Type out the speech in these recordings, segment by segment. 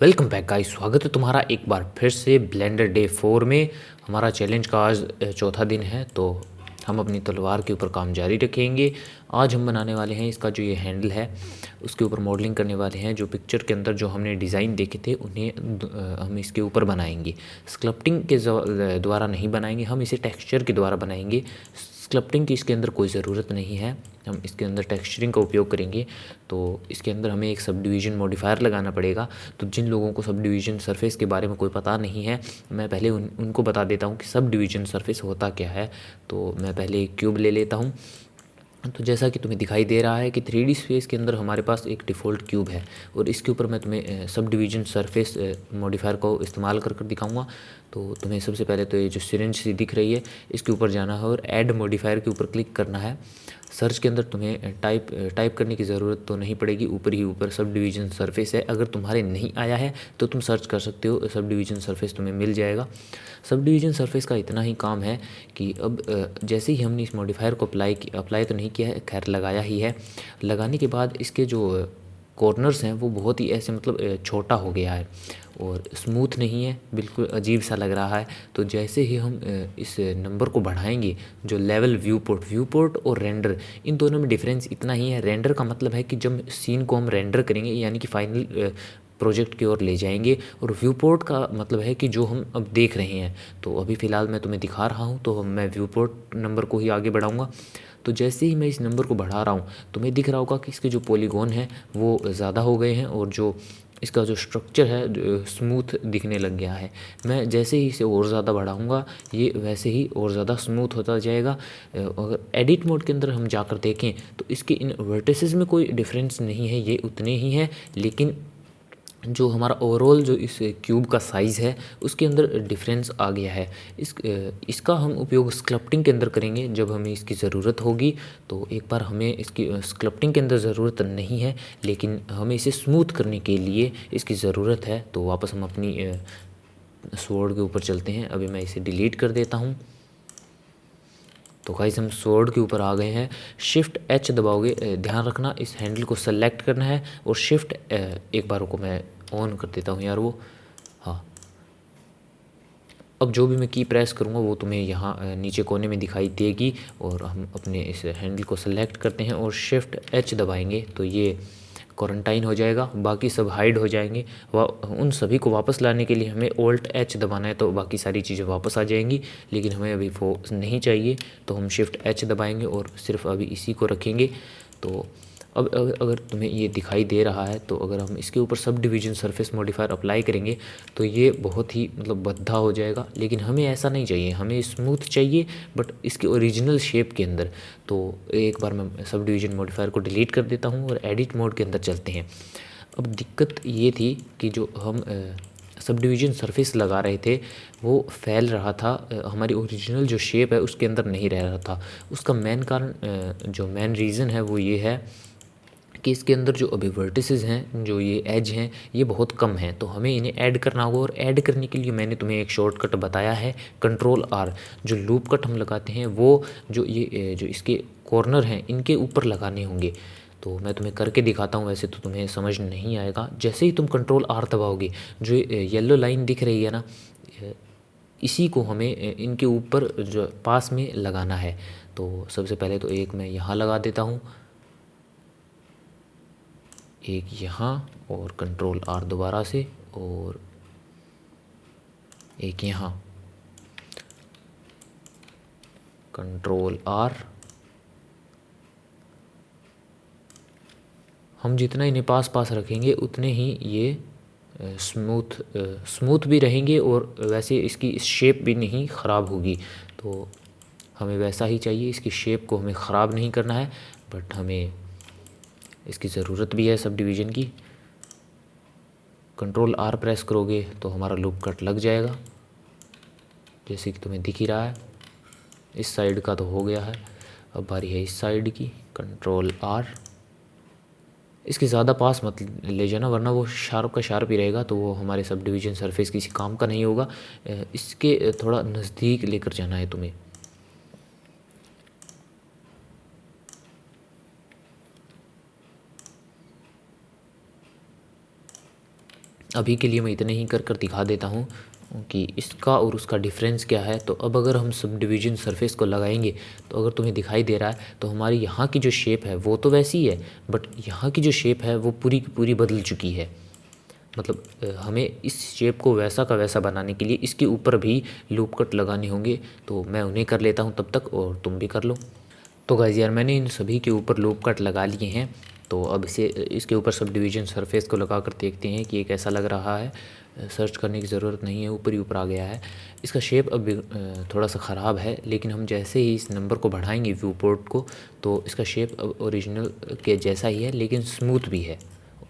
Welcome back guys, स्वागत है तुम्हारा एक बार फिर से ब्लेंडर डे 4 में। हमारा चैलेंज का आज चौथा दिन है, तो हम अपनी तलवार के ऊपर काम जारी रखेंगे। आज हम बनाने वाले हैं इसका जो ये हैंडल है उसके ऊपर मॉडलिंग करने वाले हैं। जो पिक्चर के अंदर जो हमने डिज़ाइन देखे थे उन्हें हम इसके ऊपर बनाएंगे। स्कल्पटिंग के द्वारा नहीं बनाएंगे, हम इसे टेक्सचर के द्वारा बनाएंगे। स्कल्पटिंग की इसके अंदर कोई ज़रूरत नहीं है, हम इसके अंदर टेक्सचरिंग का उपयोग करेंगे। तो इसके अंदर हमें एक सब डिवीज़न मॉडिफायर लगाना पड़ेगा। तो जिन लोगों को सब डिवीज़न सरफेस के बारे में कोई पता नहीं है, मैं पहले उनको बता देता हूँ कि सब डिवीज़न सरफेस होता क्या है। तो मैं पहले एक क्यूब ले लेता हूँ। तो जैसा कि तुम्हें दिखाई दे रहा है कि 3D स्पेस के अंदर हमारे पास एक डिफ़ॉल्ट क्यूब है और इसके ऊपर मैं तुम्हें सब डिवीज़न सरफेस मॉडिफायर को इस्तेमाल कर दिखाऊंगा। तो तुम्हें सबसे पहले तो ये जो सिरिंज सी दिख रही है इसके ऊपर जाना है और ऐड मॉडिफायर के ऊपर क्लिक करना है। सर्च के अंदर तुम्हें टाइप करने की ज़रूरत तो नहीं पड़ेगी, ऊपर ही ऊपर सब डिवीज़न सरफेस है। अगर तुम्हारे नहीं आया है तो तुम सर्च कर सकते हो, सब डिवीज़न सरफेस तुम्हें मिल जाएगा। सब डिवीज़न सरफेस का इतना ही काम है कि अब जैसे ही हमने इस मॉडिफायर को अप्लाई तो नहीं किया है, खैर लगाया ही है। लगाने के बाद इसके जो कॉर्नर्स हैं वो बहुत ही ऐसे मतलब छोटा हो गया है और स्मूथ नहीं है, बिल्कुल अजीब सा लग रहा है। तो जैसे ही हम इस नंबर को बढ़ाएंगे, जो लेवल व्यू पोर्ट और रेंडर, इन दोनों में डिफरेंस इतना ही है। रेंडर का मतलब है कि जब सीन को हम रेंडर करेंगे यानी कि फाइनल प्रोजेक्ट की ओर ले जाएंगे, और व्यू पोर्ट का मतलब है कि जो हम अब देख रहे हैं। तो अभी फ़िलहाल मैं तुम्हें दिखा रहा हूँ, तो मैं व्यू पोर्ट नंबर को ही आगे बढ़ाऊँगा। तो जैसे ही मैं इस नंबर को बढ़ा रहा हूँ तुम्हें दिख रहा होगा कि इसके जो पॉलीगॉन हैं वो ज़्यादा हो गए हैं और जो इसका जो स्ट्रक्चर है स्मूथ दिखने लग गया है। मैं जैसे ही इसे और ज़्यादा बढ़ाऊँगा ये वैसे ही और ज़्यादा स्मूथ होता जाएगा। अगर एडिट मोड के अंदर हम जाकर देखें तो इसके इन वर्टिसेस में कोई डिफरेंस नहीं है, ये उतने ही हैं। लेकिन जो हमारा ओवरऑल जो इस क्यूब का साइज़ है उसके अंदर डिफरेंस आ गया है। इसका हम उपयोग स्कल्पटिंग के अंदर करेंगे जब हमें इसकी ज़रूरत होगी। तो एक बार हमें इसकी स्कल्पटिंग के अंदर ज़रूरत नहीं है, लेकिन हमें इसे स्मूथ करने के लिए इसकी ज़रूरत है। तो वापस हम अपनी स्वॉर्ड के ऊपर चलते हैं। अभी मैं इसे डिलीट कर देता हूँ। तो गाइस हम स्वॉर्ड के ऊपर आ गए हैं। शिफ्ट एच दबाओगे, ध्यान रखना इस हैंडल को सेलेक्ट करना है और शिफ्ट एक बार को मैं ऑन कर देता हूँ यार वो। हाँ, अब जो भी मैं की प्रेस करूँगा वो तुम्हें यहाँ नीचे कोने में दिखाई देगी। और हम अपने इस हैंडल को सेलेक्ट करते हैं और शिफ्ट एच दबाएंगे तो ये क्वारंटाइन हो जाएगा, बाकी सब हाइड हो जाएंगे। उन सभी को वापस लाने के लिए हमें ऑल्ट एच दबाना है, तो बाकी सारी चीज़ें वापस आ जाएंगी। लेकिन हमें अभी वो नहीं चाहिए, तो हम शिफ्ट एच दबाएंगे और सिर्फ अभी इसी को रखेंगे। तो अब अगर तुम्हें ये दिखाई दे रहा है तो अगर हम इसके ऊपर sub division surface modifier apply करेंगे तो ये बहुत ही मतलब भद्दा हो जाएगा। लेकिन हमें ऐसा नहीं चाहिए, हमें स्मूथ चाहिए बट इसके ओरिजिनल शेप के अंदर। तो एक बार मैं सब डिवीज़न मॉडिफायर को डिलीट कर देता हूँ और एडिट मोड के अंदर चलते हैं। अब दिक्कत ये थी कि जो हम सब डिवीज़न सरफेस लगा रहे थे वो फैल रहा था, हमारी ओरिजिनल जो शेप है उसके अंदर नहीं रह रहा था। उसका मेन कारण जो मेन रीज़न है वो ये है कि इसके अंदर जो अभी वर्टिसेस हैं, जो ये एज हैं, ये बहुत कम हैं। तो हमें इन्हें ऐड करना होगा और ऐड करने के लिए मैंने तुम्हें एक शॉर्टकट बताया है, कंट्रोल आर। जो लूप कट हम लगाते हैं वो जो इसके कॉर्नर हैं इनके ऊपर लगाने होंगे। तो मैं तुम्हें करके दिखाता हूँ, वैसे तो तुम्हें समझ नहीं आएगा। जैसे ही तुम कंट्रोल आर दबाओगे जो येलो लाइन दिख रही है ना, इसी को हमें इनके ऊपर जो पास में लगाना है। तो सबसे पहले तो एक मैं यहाँ लगा देता हूँ, एक यहाँ, और कंट्रोल आर दोबारा से, और एक यहाँ, कंट्रोल आर। हम जितना इन्हें पास पास रखेंगे उतने ही ये स्मूथ भी रहेंगे और वैसे इसकी शेप भी नहीं ख़राब होगी। तो हमें वैसा ही चाहिए, इसकी शेप को हमें ख़राब नहीं करना है, बट हमें इसकी ज़रूरत भी है सब डिवीज़न की। कंट्रोल आर प्रेस करोगे तो हमारा लूप कट लग जाएगा, जैसे कि तुम्हें दिख ही रहा है। इस साइड का तो हो गया है, अब बारी है इस साइड की। कंट्रोल आर, इसके ज़्यादा पास मत ले जाना वरना वो शार्प का शार्प ही रहेगा, तो वो हमारे सब डिवीज़न सरफेस किसी काम का नहीं होगा। इसके थोड़ा नज़दीक लेकर जाना है तुम्हें। अभी के लिए मैं इतने ही कर कर दिखा देता हूँ कि इसका और उसका डिफरेंस क्या है। तो अब अगर हम सब डिवीज़न सरफेस को लगाएंगे तो अगर तुम्हें दिखाई दे रहा है तो हमारी यहाँ की जो शेप है वो तो वैसी ही है, बट यहाँ की जो शेप है वो पूरी की पूरी बदल चुकी है। मतलब हमें इस शेप को वैसा का वैसा बनाने के लिए इसके ऊपर भी लूप कट लगाने होंगे। तो मैं उन्हें कर लेता हूँ तब तक, और तुम भी कर लो। तो गाइस यार मैंने इन सभी के ऊपर लूप कट लगा लिए हैं। तो अब इसके ऊपर सब डिवीज़न सरफेस को लगा कर देखते हैं कि ये कैसा लग रहा है। सर्च करने की ज़रूरत नहीं है, ऊपर ही ऊपर आ गया है। इसका शेप अब थोड़ा सा ख़राब है, लेकिन हम जैसे ही इस नंबर को बढ़ाएंगे व्यू पोर्ट को तो इसका शेप अब ओरिजिनल के जैसा ही है, लेकिन स्मूथ भी है।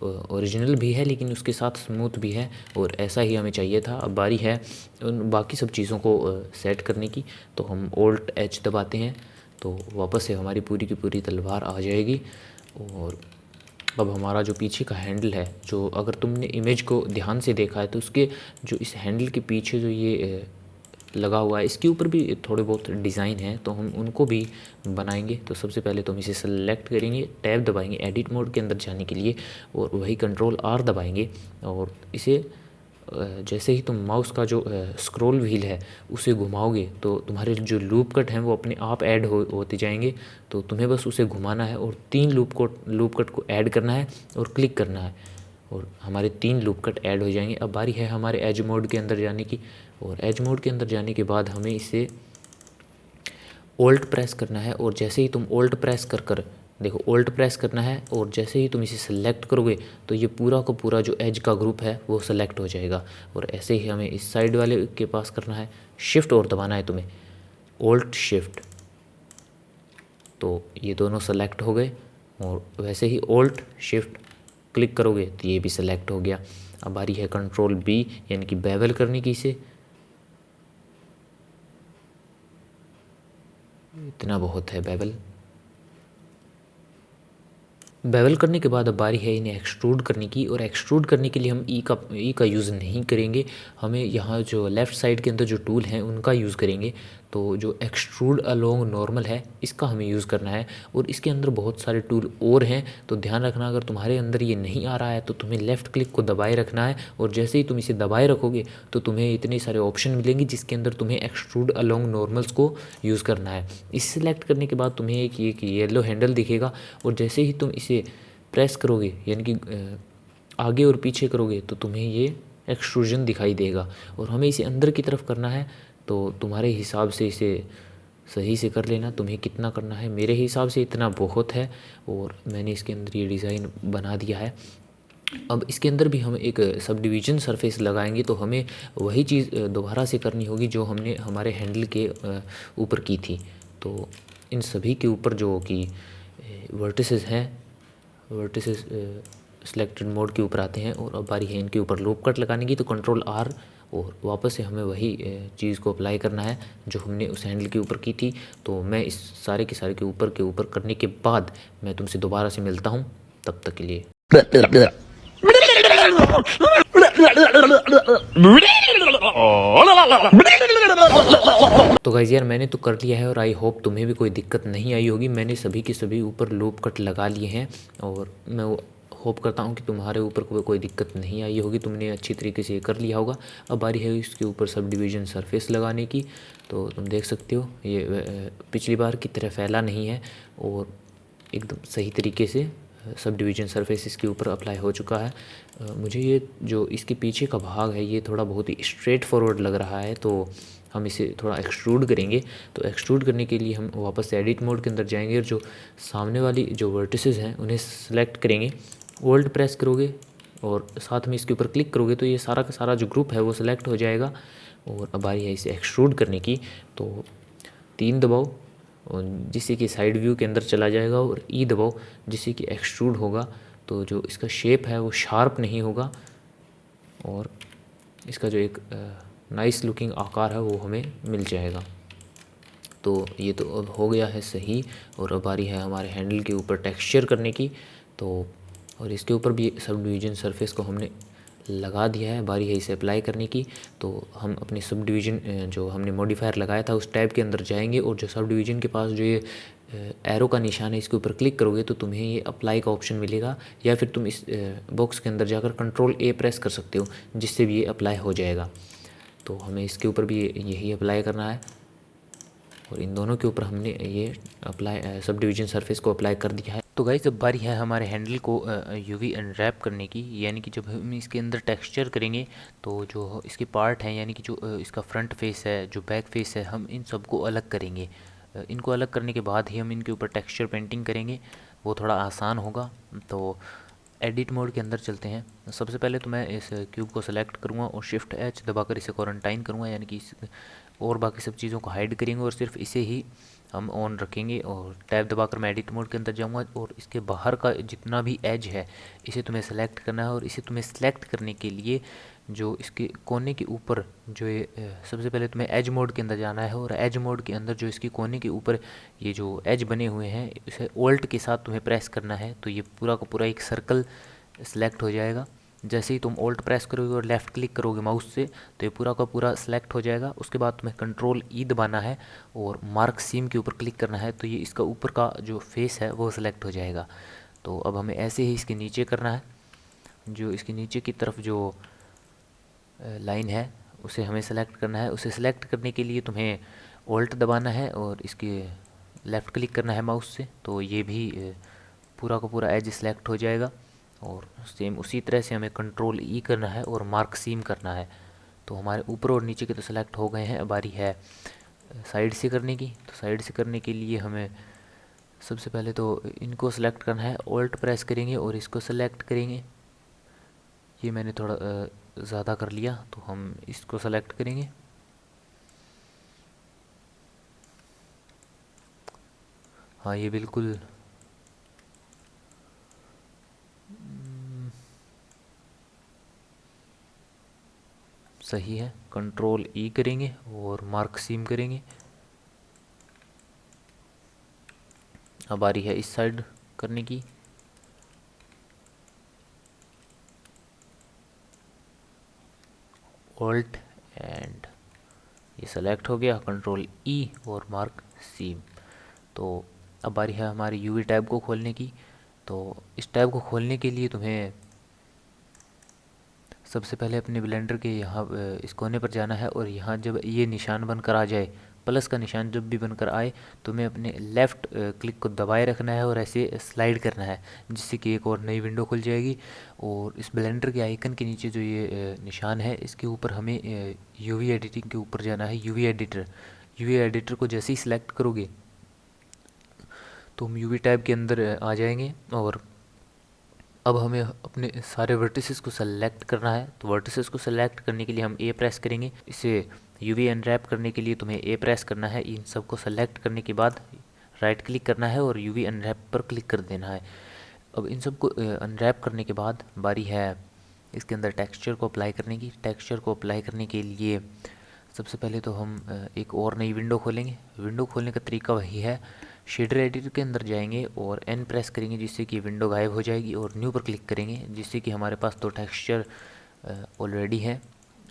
ओरिजिनल भी है लेकिन उसके साथ स्मूथ भी है, और ऐसा ही हमें चाहिए था। अब बारी है उन बाकी सब चीज़ों को सेट करने की। तो हम Alt H दबाते हैं तो वापस से हमारी पूरी की पूरी तलवार आ जाएगी। और अब हमारा जो पीछे का हैंडल है, जो अगर तुमने इमेज को ध्यान से देखा है तो उसके जो इस हैंडल के पीछे जो ये लगा हुआ है इसके ऊपर भी थोड़े बहुत डिज़ाइन हैं, तो हम उनको भी बनाएंगे। तो सबसे पहले तो हम इसे सेलेक्ट करेंगे, टैब दबाएंगे एडिट मोड के अंदर जाने के लिए, और वही कंट्रोल R दबाएंगे। और इसे जैसे ही तुम माउस का जो स्क्रॉल व्हील है उसे घुमाओगे तो तुम्हारे जो लूप कट हैं वो अपने आप ऐड होते जाएंगे। तो तुम्हें बस उसे घुमाना है और 3 लूप कट को ऐड करना है और क्लिक करना है, और हमारे 3 लूप कट ऐड हो जाएंगे। अब बारी है हमारे एज मोड के अंदर जाने की, और एज मोड के अंदर जाने के बाद हमें इसे ओल्ट प्रेस करना है। और जैसे ही तुम ओल्ट प्रेस कर कर देखो, ओल्ट प्रेस करना है और जैसे ही तुम इसे सेलेक्ट करोगे तो ये पूरा का पूरा जो एज का ग्रुप है वो सेलेक्ट हो जाएगा। और ऐसे ही हमें इस साइड वाले के पास करना है, शिफ्ट और दबाना है तुम्हें, ओल्ट शिफ्ट, तो ये दोनों सेलेक्ट हो गए। और वैसे ही ओल्ट शिफ्ट क्लिक करोगे तो ये भी सेलेक्ट हो गया। अब बारी है कंट्रोल B यानी कि बेवल करने की। इसे इतना बहुत है बेवल करने के बाद अब बारी है इन्हें एक्सट्रूड करने की। और एक्सट्रूड करने के लिए हम ई का यूज़ नहीं करेंगे, हमें यहाँ जो लेफ़्ट साइड के अंदर जो टूल हैं उनका यूज़ करेंगे। तो जो एक्सट्रूड अलोंग नॉर्मल है इसका हमें यूज़ करना है, और इसके अंदर बहुत सारे टूल और हैं। तो ध्यान रखना, अगर तुम्हारे अंदर ये नहीं आ रहा है तो तुम्हें लेफ़्ट क्लिक को दबाए रखना है, और जैसे ही तुम इसे दबाए रखोगे तो तुम्हें इतने सारे ऑप्शन मिलेंगे जिसके अंदर तुम्हें एक्सट्रूड अलोंग नॉर्मल्स को यूज़ करना है। इसे सेलेक्ट करने के बाद तुम्हें एक येलो हैंडल दिखेगा, और जैसे ही तुम इसे प्रेस करोगे यानी कि आगे और पीछे करोगे तो तुम्हें ये एक्सट्रूजन दिखाई देगा। और हमें इसे अंदर की तरफ करना है, तो तुम्हारे हिसाब से इसे सही से कर लेना, तुम्हें कितना करना है। मेरे हिसाब से इतना बहुत है, और मैंने इसके अंदर ये डिज़ाइन बना दिया है। अब इसके अंदर भी हम एक सब डिवीज़न सरफेस लगाएंगे, तो हमें वही चीज़ दोबारा से करनी होगी जो हमने हमारे हैंडल के ऊपर की थी। तो इन सभी के ऊपर जो कि वर्टिसेस हैं, वर्टिसेस सिलेक्टेड मोड के ऊपर आते हैं, और अब बारी है इनके ऊपर लूप कट लगाने की। तो कंट्रोल R, और वापस से हमें वही चीज़ को अप्लाई करना है जो हमने उस हैंडल के ऊपर की थी। तो मैं इस सारे के सारे के ऊपर करने के बाद मैं तुमसे दोबारा से मिलता हूँ, तब तक के लिए। तो गाइस यार मैंने तो कर लिया है, और आई होप तुम्हें भी कोई दिक्कत नहीं आई होगी। मैंने सभी के सभी ऊपर लूप कट लगा लिए हैं, और मैं होप करता हूँ कि तुम्हारे ऊपर कोई दिक्कत नहीं आई होगी, तुमने अच्छी तरीके से ये कर लिया होगा। अब बारी है इसके ऊपर सब डिवीज़न सरफेस लगाने की। तो तुम देख सकते हो ये पिछली बार की तरह फैला नहीं है, और एकदम सही तरीके से सब डिवीज़न सरफेस इसके ऊपर अप्लाई हो चुका है। मुझे ये जो इसके पीछे का भाग है ये थोड़ा बहुत ही स्ट्रेट फॉरवर्ड लग रहा है, तो हम इसे थोड़ा एक्सट्रूड करेंगे। तो एक्सट्रूड करने के लिए हम वापस से एडिट मोड के अंदर जाएंगे, और जो सामने वाली जो वर्टिसेस हैं उन्हें सेलेक्ट करेंगे, ओल्ड प्रेस करोगे और साथ में इसके ऊपर क्लिक करोगे तो ये सारा का सारा जो ग्रुप है वो सिलेक्ट हो जाएगा। और अब बारी है इसे एक्सट्रूड करने की। तो 3 दबाओ जिससे कि साइड व्यू के अंदर चला जाएगा, और ई दबाओ जिससे कि एक्सट्रूड होगा। तो जो इसका शेप है वो शार्प नहीं होगा, और इसका जो एक नाइस लुकिंग आकार है वो हमें मिल जाएगा। तो ये तो अब हो गया है सही। और अब बारी है हमारे हैंडल के ऊपर टेक्सचर करने की। तो और इसके ऊपर भी सब डिवीज़न सरफेस को हमने लगा दिया है, बारी है इसे अप्लाई करने की। तो हम अपने सब डिवीज़न जो हमने मॉडिफायर लगाया था उस टैब के अंदर जाएंगे, और जो सब डिवीज़न के पास जो ये एरो का निशान है इसके ऊपर क्लिक करोगे तो तुम्हें ये अप्लाई का ऑप्शन मिलेगा, या फिर तुम इस बॉक्स के अंदर जाकर Ctrl+A प्रेस कर सकते हो, जिससे भी ये अप्लाई हो जाएगा। तो हमें इसके ऊपर भी यही अप्लाई करना है, और इन दोनों के ऊपर हमने ये अप्लाई सब डिवीज़न सरफेस को अप्लाई कर दिया है। तो गाइस अब बारी है हमारे हैंडल को यूवी अनरैप करने की, यानी कि जब हम इसके अंदर टेक्सचर करेंगे तो जो इसके पार्ट हैं, यानी कि जो इसका फ्रंट फेस है, जो बैक फेस है, हम इन सबको अलग करेंगे। इनको अलग करने के बाद ही हम इनके ऊपर टेक्सचर पेंटिंग करेंगे, वो थोड़ा आसान होगा। तो एडिट मोड के अंदर चलते हैं। सबसे पहले तो मैं इस क्यूब को सेलेक्ट करूँगा और Shift+H दबाकर इसे क्वारंटाइन करूँगा, यानी कि और बाकी सब चीज़ों को हाइड करेंगे और सिर्फ इसे ही हम ऑन रखेंगे। और टैब दबाकर मैं एडिट मोड के अंदर जाऊँगा और इसके बाहर का जितना भी एज है इसे तुम्हें सेलेक्ट करना है। और इसे तुम्हें सेलेक्ट करने के लिए जो इसके कोने के ऊपर जो ये सबसे पहले तुम्हें एज मोड के अंदर जाना है, और एज मोड के अंदर जो इसकी कोने के ऊपर ये जो एज बने हुए हैं इसे ऑल्ट के साथ तुम्हें प्रेस करना है, तो ये पूरा का पूरा एक सर्कल सेलेक्ट हो जाएगा। जैसे ही तुम ऑल्ट प्रेस करोगे और लेफ़्ट क्लिक करोगे माउस से तो ये पूरा का पूरा सेलेक्ट हो जाएगा। उसके बाद तुम्हें Ctrl+E दबाना है और मार्क सीम के ऊपर क्लिक करना है, तो ये इसका ऊपर का जो फेस है वो सिलेक्ट हो जाएगा। तो अब हमें ऐसे ही इसके नीचे करना है, जो इसके नीचे की तरफ जो लाइन है उसे हमें सेलेक्ट करना है। उसे सेलेक्ट करने के लिए तुम्हें ऑल्ट दबाना है और इसके लेफ़्ट क्लिक करना है माउस से, तो ये भी पूरा का पूरा एज सेलेक्ट हो जाएगा। और सेम उसी तरह से हमें Ctrl+E करना है और मार्क सीम करना है। तो हमारे ऊपर और नीचे के तो सेलेक्ट हो गए हैं, अब बारी है साइड से करने की। तो साइड से करने के लिए हमें सबसे पहले तो इनको सेलेक्ट करना है, ऑल्ट प्रेस करेंगे और इसको सेलेक्ट करेंगे। ये मैंने थोड़ा ज़्यादा कर लिया, तो हम इसको सेलेक्ट करेंगे। हाँ ये बिल्कुल सही है। Ctrl+E करेंगे और मार्क सीम करेंगे। अब बारी है इस साइड करने की। ऑल्ट एंड ये सेलेक्ट हो गया, Ctrl+E और मार्क सीम। तो अब बारी है हमारी यूवी टैब को खोलने की। तो इस टैब को खोलने के लिए तुम्हें सबसे पहले अपने ब्लेंडर के यहाँ इस कोने पर जाना है, और यहाँ जब ये निशान बनकर आ जाए, प्लस का निशान जब भी बनकर आए, तुम्हें अपने लेफ़्ट क्लिक को दबाए रखना है और ऐसे स्लाइड करना है, जिससे कि एक और नई विंडो खुल जाएगी। और इस ब्लेंडर के आइकन के नीचे जो ये निशान है इसके ऊपर हमें यूवी एडिटिंग के ऊपर जाना है, यूवी एडिटर को जैसे ही सिलेक्ट करोगे तो हम यूवी टैब के अंदर आ जाएंगे। और अब हमें अपने सारे वर्टिसेस को सेलेक्ट करना है। तो वर्टिसेस को सेलेक्ट करने के लिए हम ए प्रेस करेंगे। इसे यूवी अनरैप करने के लिए तुम्हें ए प्रेस करना है। इन सब को सेलेक्ट करने के बाद राइट क्लिक करना है और यूवी अनरैप पर क्लिक कर देना है। अब इन सब को अनरैप करने के बाद बारी है इसके अंदर टेक्सचर को अप्लाई करने की। टेक्सचर को अप्लाई करने के लिए सबसे पहले तो हम एक और नई विंडो खोलेंगे। विंडो खोलने का तरीका वही है, शेडर एडिटर के अंदर जाएंगे और एन प्रेस करेंगे, जिससे कि विंडो गायब हो जाएगी, और न्यू पर क्लिक करेंगे, जिससे कि हमारे पास दो टेक्सचर ऑलरेडी है।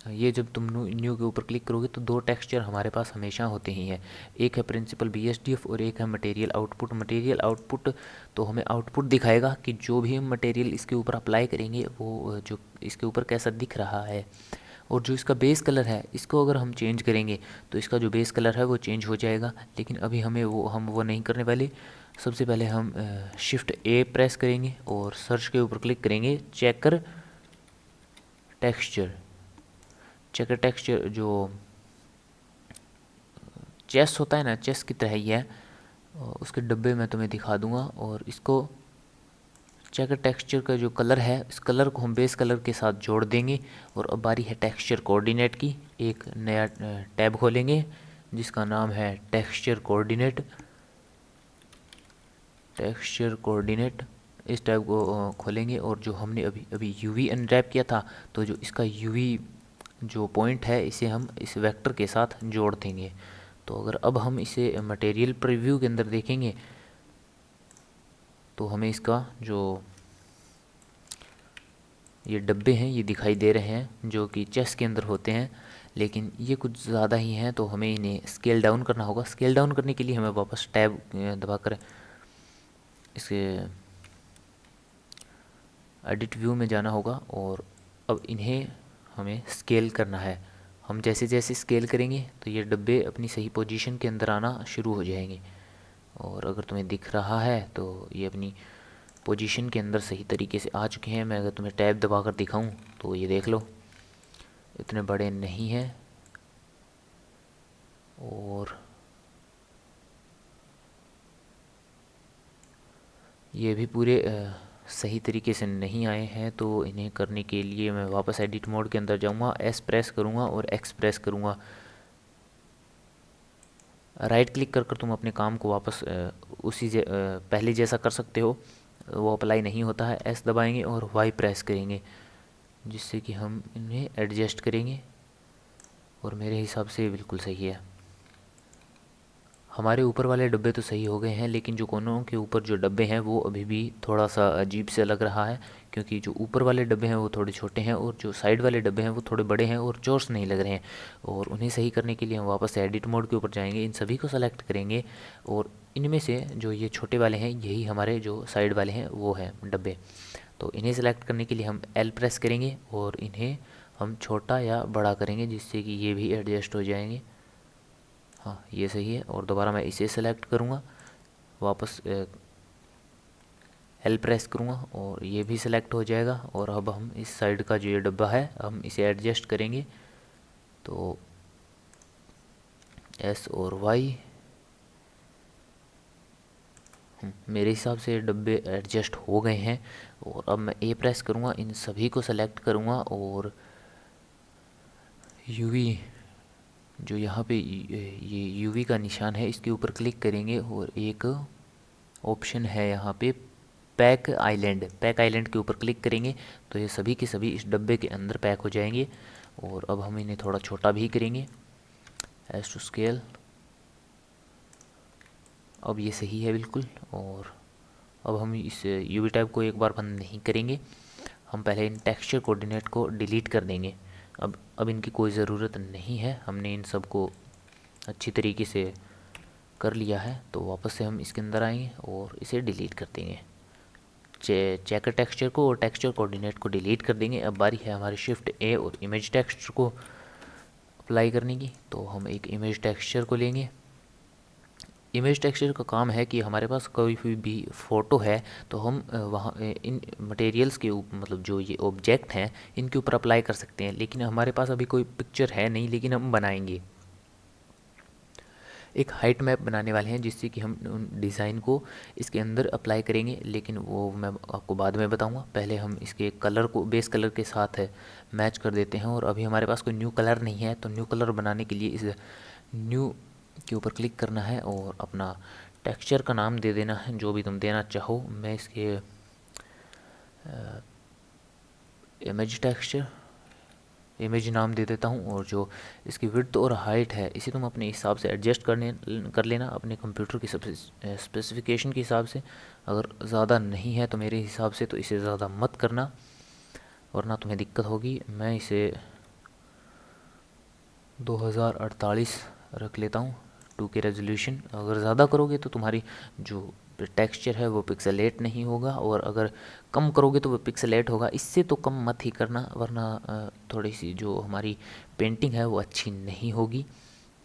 ये जब तुम न्यू के ऊपर क्लिक करोगे तो दो टेक्सचर हमारे पास हमेशा होते ही हैं, एक है प्रिंसिपल BSDF और एक है मटेरियल आउटपुट। मटेरियल आउटपुट तो हमें आउटपुट दिखाएगा कि जो भी हम मटेरियल इसके ऊपर अप्लाई करेंगे वो जो इसके ऊपर कैसा दिख रहा है। और जो इसका बेस कलर है इसको अगर हम चेंज करेंगे तो इसका जो बेस कलर है वो चेंज हो जाएगा, लेकिन अभी हम वो नहीं करने वाले। सबसे पहले हम Shift+A प्रेस करेंगे और सर्च के ऊपर क्लिक करेंगे, चेकर टेक्सचर जो चेस होता है ना, चेस की तरह ही है, उसके डब्बे में तुम्हें दिखा दूंगा। और इसको चेकर टेक्सचर का जो कलर है इस कलर को हम बेस कलर के साथ जोड़ देंगे। और अब बारी है टेक्सचर कोऑर्डिनेट की। एक नया टैब खोलेंगे जिसका नाम है टेक्सचर कोऑर्डिनेट। इस टैब को खोलेंगे और जो हमने अभी यूवी अनरैप किया था, तो जो इसका यूवी जो पॉइंट है इसे हम इस वेक्टर के साथ जोड़ देंगे। तो अगर अब हम इसे मटेरियल प्रीव्यू के अंदर देखेंगे तो हमें इसका जो ये डब्बे हैं ये दिखाई दे रहे हैं, जो कि चेस के अंदर होते हैं। लेकिन ये कुछ ज़्यादा ही हैं, तो हमें इन्हें स्केल डाउन करना होगा। स्केल डाउन करने के लिए हमें वापस टैब दबाकर इसके एडिट व्यू में जाना होगा और अब इन्हें हमें स्केल करना है। हम जैसे जैसे स्केल करेंगे तो ये डब्बे अपनी सही पोजीशन के अंदर आना शुरू हो जाएंगे। और अगर तुम्हें दिख रहा है तो ये अपनी पोजीशन के अंदर सही तरीके से आ चुके हैं। मैं अगर तुम्हें टैब दबाकर दिखाऊं तो ये देख लो, इतने बड़े नहीं हैं और ये भी पूरे सही तरीके से नहीं आए हैं। तो इन्हें करने के लिए मैं वापस एडिट मोड के अंदर जाऊंगा, एस प्रेस करूंगा और एक्स प्रेस करूंगा। राइट क्लिक कर कर तुम अपने काम को वापस पहले जैसा कर सकते हो, वो अप्लाई नहीं होता है। एस दबाएंगे और वाई प्रेस करेंगे, जिससे कि हम इन्हें एडजस्ट करेंगे और मेरे हिसाब से बिल्कुल सही है। हमारे ऊपर वाले डब्बे तो सही हो गए हैं, लेकिन जो कोनों के ऊपर जो डब्बे हैं वो अभी भी थोड़ा सा अजीब से लग रहा है, क्योंकि जो ऊपर वाले डब्बे हैं वो थोड़े छोटे हैं और जो साइड वाले डब्बे हैं वो थोड़े बड़े हैं और चोर्स नहीं लग रहे हैं। और उन्हें सही करने के लिए हम वापस से एडिट मोड के ऊपर जाएंगे, इन सभी को सेलेक्ट करेंगे और इनमें से जो ये छोटे वाले हैं यही हमारे जो साइड वाले हैं वो हैं डब्बे। तो इन्हें सेलेक्ट करने के लिए हम एल प्रेस करेंगे और इन्हें हम छोटा या बड़ा करेंगे, जिससे कि ये भी एडजस्ट हो जाएंगे। हाँ, ये सही है। और दोबारा मैं इसे सेलेक्ट करूँगा, वापस एल प्रेस करूँगा और ये भी सिलेक्ट हो जाएगा। और अब हम इस साइड का जो ये डब्बा है हम इसे एडजस्ट करेंगे, तो एस और वाई, मेरे हिसाब से डब्बे एडजस्ट हो गए हैं। और अब मैं ए प्रेस करूँगा, इन सभी को सेलेक्ट करूँगा और यूवी जो यहाँ पे ये यूवी का निशान है इसके ऊपर क्लिक करेंगे और एक ऑप्शन है यहाँ पे पैक आइलैंड के ऊपर क्लिक करेंगे तो ये सभी के सभी इस डब्बे के अंदर पैक हो जाएंगे। और अब हम इन्हें थोड़ा छोटा भी करेंगे, एस टू स्केल। अब ये सही है बिल्कुल। और अब हम इस यूवी टाइप को एक बार बंद नहीं करेंगे, हम पहले इन टेक्सचर कोऑर्डिनेट को डिलीट कर देंगे। अब इनकी कोई ज़रूरत नहीं है, हमने इन सब को अच्छी तरीके से कर लिया है। तो वापस से हम इसके अंदर आएंगे और इसे डिलीट कर देंगे, चेकर टेक्सचर को और टेक्सचर कोऑर्डिनेट को डिलीट कर देंगे। अब बारी है हमारी शिफ्ट ए और इमेज टेक्सचर को अप्लाई करने की। तो हम एक इमेज टेक्सचर को लेंगे। इमेज टेक्सचर का काम है कि हमारे पास कोई भी फ़ोटो है तो हम वहाँ इन मटेरियल्स के मतलब जो ये ऑब्जेक्ट हैं इनके ऊपर अप्लाई कर सकते हैं। लेकिन हमारे पास अभी कोई पिक्चर है नहीं, लेकिन हम बनाएंगे। एक हाइट मैप बनाने वाले हैं जिससे कि हम उन डिज़ाइन को इसके अंदर अप्लाई करेंगे, लेकिन वो मैं आपको बाद में बताऊंगा। पहले हम इसके कलर को बेस कलर के साथ मैच कर देते हैं। और अभी हमारे पास कोई न्यू कलर नहीं है, तो न्यू कलर बनाने के लिए इस न्यू के ऊपर क्लिक करना है और अपना टेक्सचर का नाम दे देना है जो भी तुम देना चाहो। मैं इसके इमेज टेक्सचर इमेज नाम दे देता हूँ। और जो इसकी विड्थ और हाइट है इसे तुम अपने हिसाब से एडजस्ट कर लेना अपने कंप्यूटर की स्पेसिफिकेशन के हिसाब से। अगर ज़्यादा नहीं है तो मेरे हिसाब से तो इसे ज़्यादा मत करना वरना तुम्हें दिक्कत होगी। मैं इसे 2048 रख लेता हूँ 2K रेजोल्यूशन। अगर ज़्यादा करोगे तो तुम्हारी जो टेक्सचर है वो पिक्सेलेट नहीं होगा, और अगर कम करोगे तो वो पिक्सेलेट होगा। इससे तो कम मत ही करना वरना थोड़ी सी जो हमारी पेंटिंग है वो अच्छी नहीं होगी।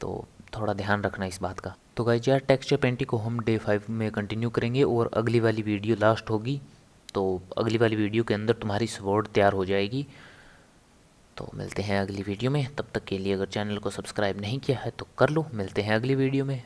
तो थोड़ा ध्यान रखना इस बात का। तो गाइस यार, टेक्सचर पेंटिंग को हम डे 5 में कंटिन्यू करेंगे और अगली वाली वीडियो लास्ट होगी। तो अगली वाली वीडियो के अंदर तुम्हारी स्वॉर्ड तैयार हो जाएगी। तो मिलते हैं अगली वीडियो में, तब तक के लिए अगर चैनल को सब्सक्राइब नहीं किया है तो कर लो। मिलते हैं अगली वीडियो में।